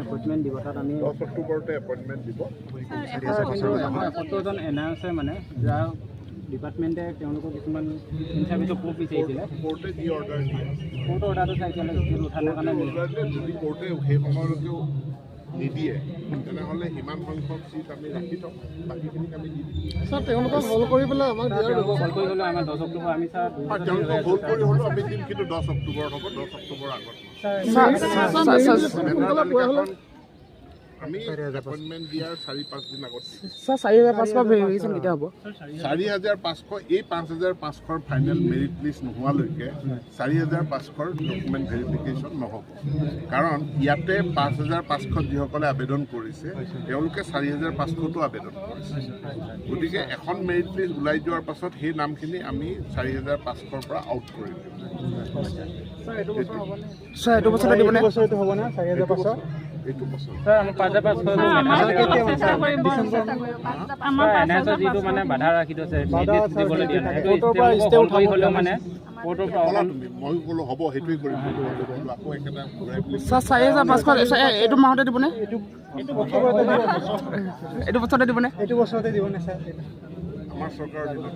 Appointment দিব তাত আমি 10 অক্টোবৰতে এপইণ্টমেণ্ট দিব। 70জন এনআৰ আছে মানে যাৰ ডিপাৰ্টমেণ্টে তেওঁলোকক কিছুমান ইনচাৰ্ভিচৰ প্ৰুফ বিচাৰিছিলে। কোৰ্টে যি অৰ্ডাৰ দিয়ে কোৰ্টৰ অৰ্ডাৰটো চাইছিলে উঠাবৰ কাৰণে যদি কোৰ্টে সেই সময়লৈকেও নিদিয়ে তেনেহ'লে সিমান সংখ্যক চিট আমি ৰাখি থওঁ, বাকীখিনিক আমি দি দিম। ছাৰ তেওঁলোকক হল কৰি পেলাই আমাক দিয়াৰ হল কৰি হ'লেও আমাৰ 10 অক্টোবৰ আমি ছাৰ তেওঁলোকক হল কৰি হ'লেও আমি দিম, কিন্তু 10 অক্টোবৰত হ'ব। 10 অক্টোবৰৰ আগত আমি এপইণ্টমেণ্ট দিয়াৰ 4-5 দিন আগত। ছাৰ 4,500 ভেৰিফিকেশ্যন কেতিয়া হ'ব? 4,500 এই 5,500 ফাইনেল মেৰিট লিষ্ট নোহোৱালৈকে 4,500 ডকুমেণ্ট ভেৰিফিকেশ্যন নহ'ব। কাৰণ ইয়াতে 5,500 যিসকলে আবেদন কৰিছে তেওঁলোকে 4,500টো আবেদন কৰিছে। গতিকে এখন মেৰিট লিষ্ট ওলাই যোৱাৰ পাছত সেই নামখিনি আমি 4,500ৰ পৰা আউট কৰি দিম। ছাৰ এইটো বছৰতে দিবনে? হ'বনে 4,500? এইটো বছৰ ছাৰ আমাৰ 5,500 যিটো মানে বাধা ৰাখি থৈছে দিবলৈ দিয়া নাই হ'লেও মানে কোৰ্টৰ পৰা মই ক'লো হ'ব সেইটোৱে কৰিম। আকৌ একেটা ঘূৰাই বুলি ছাৰ 4,500 এইটো মাহতে দিবনে? এইটো বছৰতে দিবনে? এইটো বছৰতে দিবনে ছাৰ? আমাৰ চৰকাৰৰ দিনত